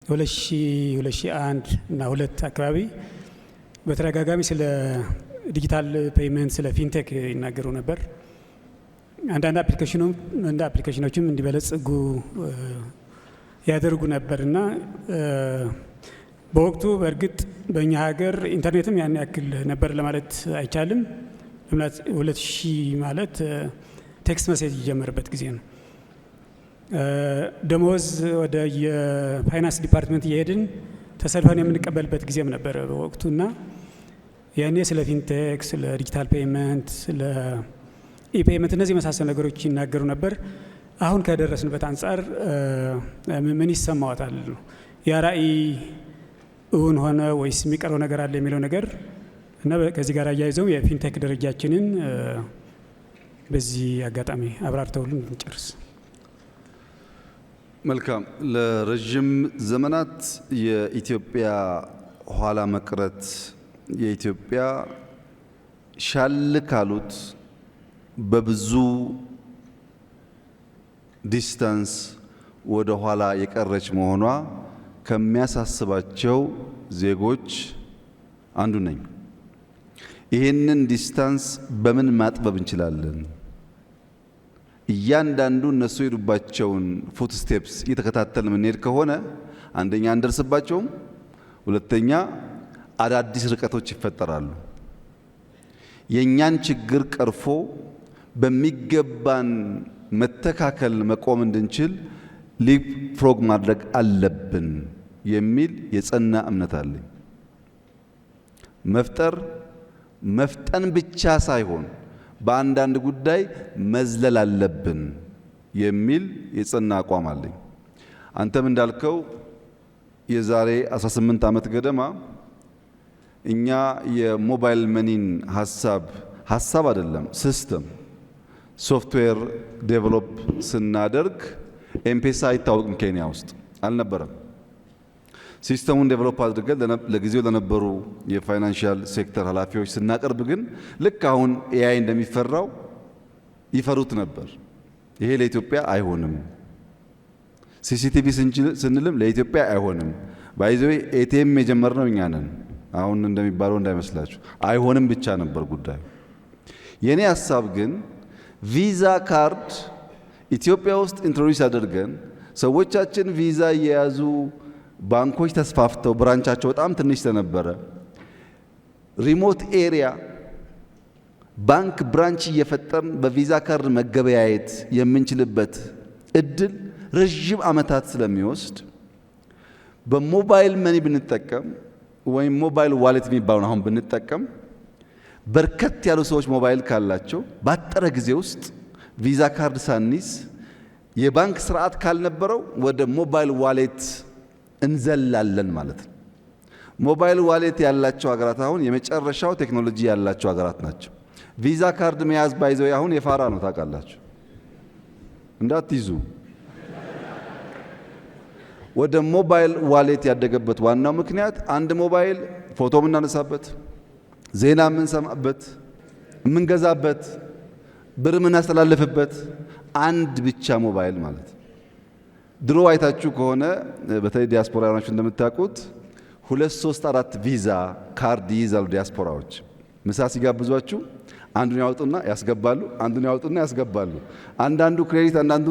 2001 እና 2 አካባቢ በተደጋጋሚ ስለ ዲጂታል ፔይመንት ስለ ፊንቴክ ይናገሩ ነበር። አንዳንድ አፕሊኬሽኖችም እንዲበለጽጉ ያደርጉ ነበርና በወቅቱ በእርግጥ በእኛ ሀገር ኢንተርኔትም ያን ያክል ነበር ለማለት አይቻልም። 2000 ማለት ቴክስት መሴጅ የጀመረበት ጊዜ ነው። ደሞዝ ወደ የፋይናንስ ዲፓርትመንት እየሄድን ተሰልፈን የምንቀበልበት ጊዜም ነበር በወቅቱና ያኔ ስለ ፊንቴክ፣ ስለ ዲጂታል ፔይመንት፣ ስለ ኢፔይመንት እነዚህ መሳሰሉ ነገሮች ይናገሩ ነበር። አሁን ከደረስንበት አንጻር ምን ይሰማዎታል? ያ ራዕይ እውን ሆነ ወይስ የሚቀረው ነገር አለ የሚለው ነገር እና ከዚህ ጋር አያይዘው የፊንቴክ ደረጃችንን በዚህ አጋጣሚ አብራርተውልን እንጨርስ። መልካም። ለረጅም ዘመናት የኢትዮጵያ ኋላ መቅረት የኢትዮጵያ ሻል ካሉት በብዙ ዲስታንስ ወደ ኋላ የቀረች መሆኗ ከሚያሳስባቸው ዜጎች አንዱ ነኝ። ይህንን ዲስታንስ በምን ማጥበብ እንችላለን? እያንዳንዱ እነሱ የሄዱባቸውን ፉት ስቴፕስ እየተከታተልን የምንሄድ ከሆነ አንደኛ አንደርስባቸውም፣ ሁለተኛ አዳዲስ ርቀቶች ይፈጠራሉ። የእኛን ችግር ቀርፎ በሚገባን መተካከል መቆም እንድንችል ሊፕ ፍሮግ ማድረግ አለብን የሚል የጸና እምነት አለኝ። መፍጠን ብቻ ሳይሆን በአንዳንድ ጉዳይ መዝለል አለብን የሚል የጸና አቋም አለኝ። አንተም እንዳልከው የዛሬ 18 ዓመት ገደማ እኛ የሞባይል መኒን ሀሳብ አይደለም ሲስተም ሶፍትዌር ዴቨሎፕ ስናደርግ ኤምፔሳ አይታወቅም፣ ኬንያ ውስጥ አልነበረም። ሲስተሙን ዴቨሎፕ አድርገን ለጊዜው ለነበሩ የፋይናንሻል ሴክተር ኃላፊዎች ስናቀርብ ግን ልክ አሁን ኤአይ እንደሚፈራው ይፈሩት ነበር። ይሄ ለኢትዮጵያ አይሆንም፣ ሲሲቲቪ ስንልም ለኢትዮጵያ አይሆንም። ባይዘው ኤቲኤም የጀመርነው እኛ ነን። አሁን እንደሚባለው እንዳይመስላችሁ አይሆንም ብቻ ነበር ጉዳዩ። የኔ ሐሳብ ግን ቪዛ ካርድ ኢትዮጵያ ውስጥ ኢንትሮዲዩስ አድርገን ሰዎቻችን ቪዛ እየያዙ ባንኮች ተስፋፍተው ብራንቻቸው በጣም ትንሽ ስለነበረ ሪሞት ኤሪያ ባንክ ብራንች እየፈጠርን በቪዛ ካርድ መገበያየት የምንችልበት እድል ረጅም ዓመታት ስለሚወስድ በሞባይል መኒ ብንጠቀም ወይም ሞባይል ዋሌት የሚባለውን አሁን ብንጠቀም በርከት ያሉ ሰዎች ሞባይል ካላቸው ባጠረ ጊዜ ውስጥ ቪዛ ካርድ ሳንይዝ የባንክ ስርዓት ካልነበረው ወደ ሞባይል ዋሌት እንዘላለን ማለት ነው። ሞባይል ዋሌት ያላቸው ሀገራት አሁን የመጨረሻው ቴክኖሎጂ ያላቸው ሀገራት ናቸው። ቪዛ ካርድ መያዝ ባይዘው አሁን የፋራ ነው ታውቃላችሁ። እንዳትይዙ። ወደ ሞባይል ዋሌት ያደገበት ዋናው ምክንያት አንድ ሞባይል ፎቶ የምናነሳበት፣ ዜና የምንሰማበት፣ የምንገዛበት፣ ብር የምናስተላልፍበት አንድ ብቻ ሞባይል ማለት። ድሮ አይታችሁ ከሆነ በተለይ ዲያስፖራዎች እንደምታውቁት 2፣ 3፣ 4 ቪዛ ካርድ ይይዛሉ ዲያስፖራዎች። ምሳ ሲጋብዟችሁ አንዱን ያወጡና ያስገባሉ፣ አንዱን ያወጡና ያስገባሉ። አንዳንዱ ክሬዲት፣ አንዳንዱ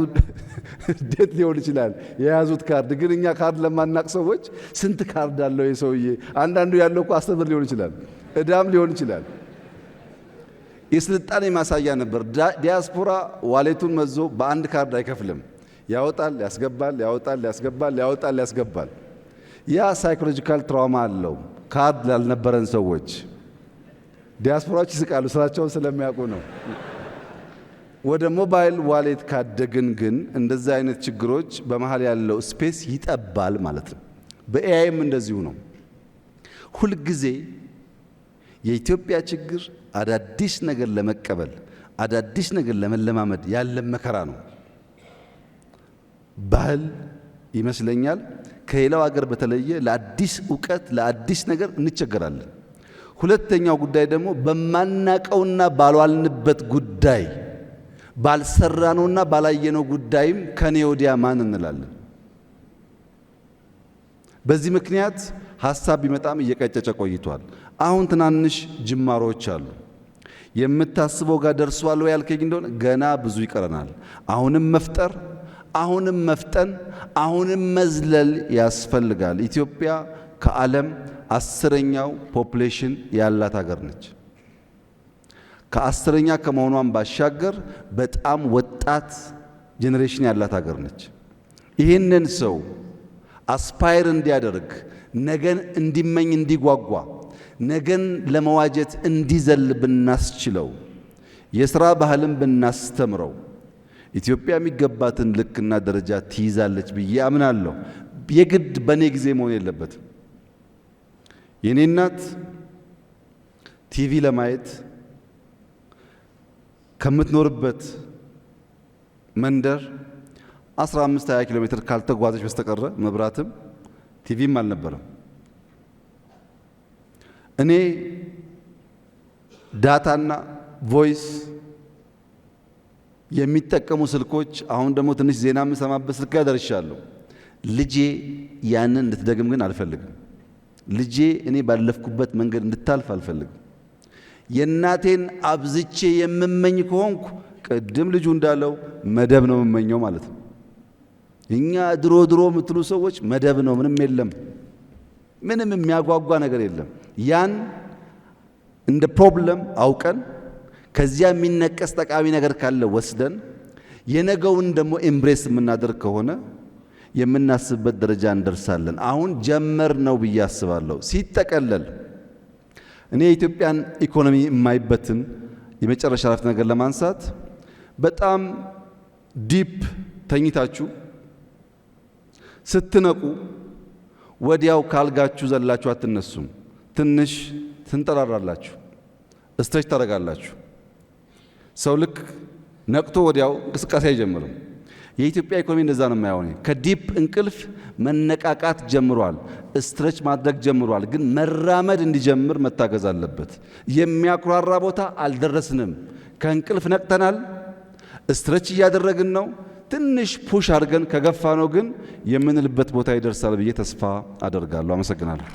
ዴት ሊሆን ይችላል የያዙት ካርድ። ግን እኛ ካርድ ለማናቅ ሰዎች ስንት ካርድ አለው የሰውዬ? አንዳንዱ ያለው እኮ 10 ብር ሊሆን ይችላል፣ እዳም ሊሆን ይችላል። የስልጣኔ ማሳያ ነበር። ዲያስፖራ ዋሌቱን መዞ በአንድ ካርድ አይከፍልም። ያወጣል፣ ያስገባል፣ ያወጣል፣ ያስገባል፣ ያወጣል፣ ያስገባል። ያ ሳይኮሎጂካል ትራውማ አለው ካርድ ላልነበረን ሰዎች። ዲያስፖራዎች ይስቃሉ፣ ስራቸውን ስለሚያውቁ ነው። ወደ ሞባይል ዋሌት ካደግን ግን እንደዚህ አይነት ችግሮች በመሃል ያለው ስፔስ ይጠባል ማለት ነው። በኤአይም እንደዚሁ ነው። ሁልጊዜ የኢትዮጵያ ችግር አዳዲስ ነገር ለመቀበል አዳዲስ ነገር ለመለማመድ ያለ መከራ ነው። ባህል ይመስለኛል ከሌላው ሀገር በተለየ ለአዲስ ዕውቀት ለአዲስ ነገር እንቸገራለን። ሁለተኛው ጉዳይ ደግሞ በማናቀውና ባልዋልንበት ጉዳይ ባልሰራነውና ባላየነው ጉዳይም ከኔ ወዲያ ማን እንላለን። በዚህ ምክንያት ሀሳብ ቢመጣም እየቀጨጨ ቆይቷል። አሁን ትናንሽ ጅማሮች አሉ። የምታስበው ጋር ደርሷል ወይ ያልከኝ እንደሆነ ገና ብዙ ይቀረናል። አሁንም መፍጠር፣ አሁንም መፍጠን፣ አሁንም መዝለል ያስፈልጋል። ኢትዮጵያ ከዓለም 10ኛው ፖፑሌሽን ያላት ሀገር ነች። ከ10ኛ ከመሆኗን ባሻገር በጣም ወጣት ጄኔሬሽን ያላት ሀገር ነች። ይህንን ሰው አስፓየር እንዲያደርግ፣ ነገን እንዲመኝ፣ እንዲጓጓ፣ ነገን ለመዋጀት እንዲዘል ብናስችለው፣ የሥራ ባህልን ብናስተምረው ኢትዮጵያ የሚገባትን ልክና ደረጃ ትይዛለች ብዬ አምናለሁ። የግድ በእኔ ጊዜ መሆን የለበትም። የኔ እናት ቲቪ ለማየት ከምትኖርበት መንደር 15-20 ኪሎ ሜትር ካልተጓዘች በስተቀረ መብራትም ቲቪም አልነበረም። እኔ ዳታና ቮይስ የሚጠቀሙ ስልኮች አሁን ደግሞ ትንሽ ዜና የምሰማበት ስልክ ጋር ደርሻለሁ። ልጄ ያንን እንድትደግም ግን አልፈልግም። ልጄ እኔ ባለፍኩበት መንገድ እንድታልፍ አልፈልግም። የእናቴን አብዝቼ የምመኝ ከሆንኩ ቅድም ልጁ እንዳለው መደብ ነው የምመኘው ማለት ነው። እኛ ድሮ የምትሉ ሰዎች መደብ ነው፣ ምንም የለም፣ ምንም የሚያጓጓ ነገር የለም። ያን እንደ ፕሮብለም አውቀን ከዚያ የሚነቀስ ጠቃሚ ነገር ካለ ወስደን የነገውን ደግሞ ኤምብሬስ የምናደርግ ከሆነ የምናስብበት ደረጃ እንደርሳለን። አሁን ጀመር ነው ብዬ አስባለሁ። ሲጠቀለል እኔ የኢትዮጵያን ኢኮኖሚ የማይበትን የመጨረሻ አረፍተ ነገር ለማንሳት በጣም ዲፕ ተኝታችሁ ስትነቁ ወዲያው ካልጋችሁ ዘላችሁ አትነሱም። ትንሽ ትንጠራራላችሁ፣ ስትሬች ታደርጋላችሁ። ሰው ልክ ነቅቶ ወዲያው እንቅስቃሴ አይጀምርም። የኢትዮጵያ ኢኮኖሚ እንደዛ ነው የማየው። ከዲፕ እንቅልፍ መነቃቃት ጀምሯል፣ ስትሬች ማድረግ ጀምሯል። ግን መራመድ እንዲጀምር መታገዝ አለበት። የሚያኩራራ ቦታ አልደረስንም። ከእንቅልፍ ነቅተናል፣ ስትሬች እያደረግን ነው። ትንሽ ፑሽ አድርገን ከገፋ ነው ግን የምንልበት ቦታ ይደርሳል ብዬ ተስፋ አደርጋለሁ። አመሰግናለሁ።